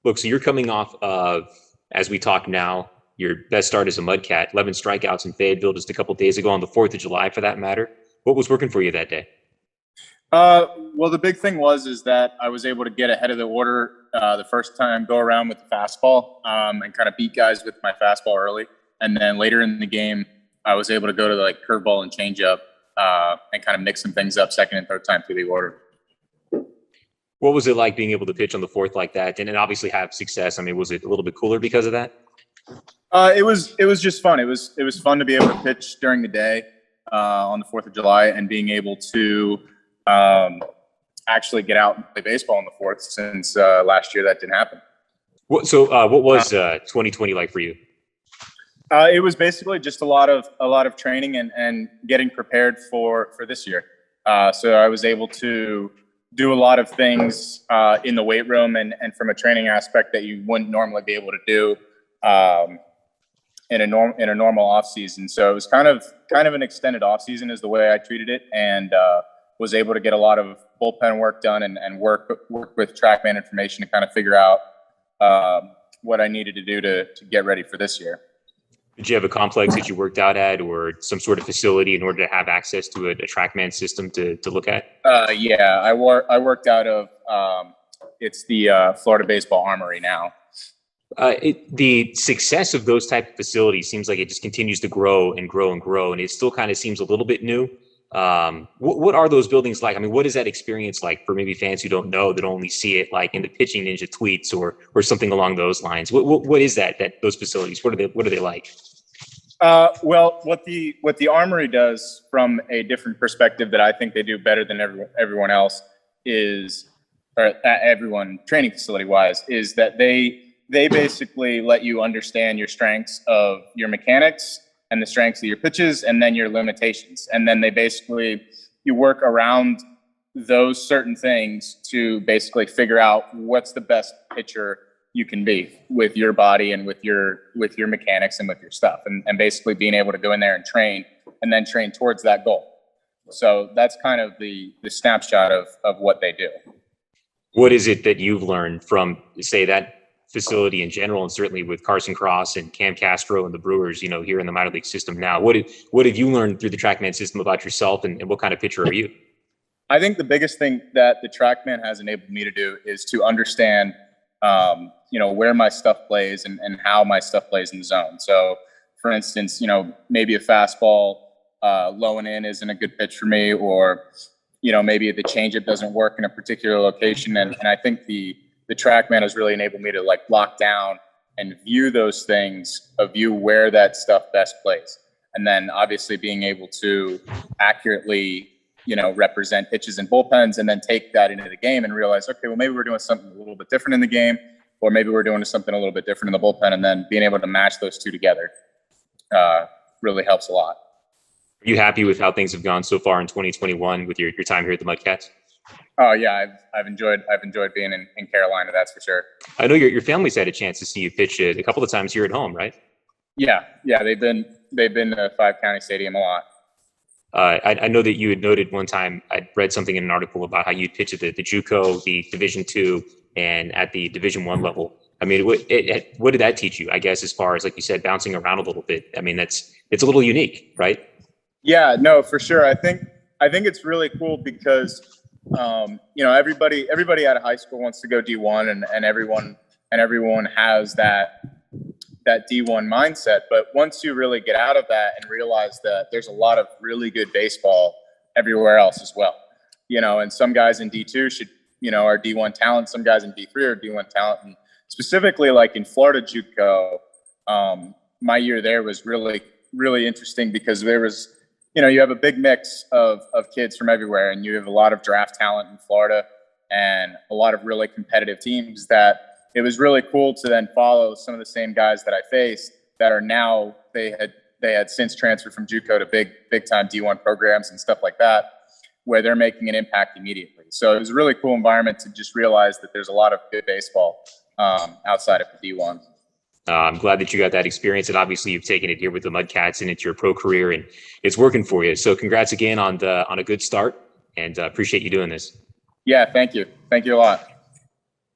Look, so you're coming off of, as we talk now, your best start as a Mudcat, 11 strikeouts in Fayetteville just a couple days ago on the 4th of July, for that matter. What was working for you that day? Well, the big thing is that I was able to get ahead of the order the first time go around with the fastball and kind of beat guys with my fastball early. And then later in the game, I was able to go to the curveball and changeup and kind of mix some things up second and third time through the order. What was it like being able to pitch on the 4th like that and then obviously have success? I mean, was it a little bit cooler because of that? It was just fun. It was fun to be able to pitch during the day on the 4th of July and being able to actually get out and play baseball on the 4th, since last year that didn't happen. What was 2020 like for you? It was basically just a lot of training and getting prepared for this year. So I was able to do a lot of things in the weight room and from a training aspect that you wouldn't normally be able to do in a normal off season. So it was kind of an extended off season is the way I treated it, and was able to get a lot of bullpen work done and work with TrackMan information to kind of figure out what I needed to do to get ready for this year. Did you have a complex that you worked out at, or some sort of facility in order to have access to a TrackMan system to look at? Yeah, I worked out of it's the Florida Baseball Armory now. The success of those type of facilities seems like it just continues to grow and grow and grow, and it still kind of seems a little bit new. What are those buildings like? I mean, what is that experience like for maybe fans who don't know, that only see it like in the Pitching Ninja tweets or something along those lines? What is that those facilities? What are they like? Well, what the Armory does from a different perspective that I think they do better than everyone else is, or everyone training facility wise, is that they basically let you understand your strengths of your mechanics and the strengths of your pitches, and then your limitations. And then you work around those certain things to basically figure out what's the best pitcher you can be with your body and with your mechanics and with your stuff. And basically being able to go in there and train towards that goal. So that's kind of the snapshot of what they do. What is it that you've learned from, say, that facility in general, and certainly with Carson Cross and Cam Castro and the Brewers, here in the minor league system now? What have you learned through the TrackMan system about yourself, and what kind of pitcher are you? I think the biggest thing that the TrackMan has enabled me to do is to understand, where my stuff plays and how my stuff plays in the zone. So, for instance, maybe a fastball low and in isn't a good pitch for me, or maybe the changeup doesn't work in a particular location, and I think the TrackMan has really enabled me to lock down and view those things, view where that stuff best plays. And then obviously being able to accurately, represent pitches and bullpens, and then take that into the game and realize, okay, well, maybe we're doing something a little bit different in the game, or maybe we're doing something a little bit different in the bullpen, and then being able to match those two together really helps a lot. Are you happy with how things have gone so far in 2021 with your time here at the Mudcats? Oh yeah, I've enjoyed being in Carolina. That's for sure. I know your family's had a chance to see you pitch a couple of times here at home, right? Yeah. They've been to Five County Stadium a lot. I know that you had noted one time, I read something in an article about how you'd pitch at the JUCO, the Division II, and at the Division I level. I mean, what did that teach you? I guess as far as, like you said, bouncing around a little bit. I mean, it's a little unique, right? Yeah, no, for sure. I think it's really cool because everybody out of high school wants to go D1, and everyone has that D1 mindset. But once you really get out of that and realize that there's a lot of really good baseball everywhere else as well, and some guys in D2 are D1 talent. Some guys in D3 are D1 talent. And specifically, like in Florida JUCO, my year there was really, really interesting because there was, you have a big mix of kids from everywhere, and you have a lot of draft talent in Florida and a lot of really competitive teams that it was really cool to then follow some of the same guys that I faced that are now, they had since transferred from JUCO to big time D1 programs and stuff like that, where they're making an impact immediately. So it was a really cool environment to just realize that there's a lot of good baseball outside of the D1. I'm glad that you got that experience, and obviously you've taken it here with the Mudcats and into your pro career, and it's working for you. So congrats again on a good start, and appreciate you doing this. Yeah, thank you. Thank you a lot.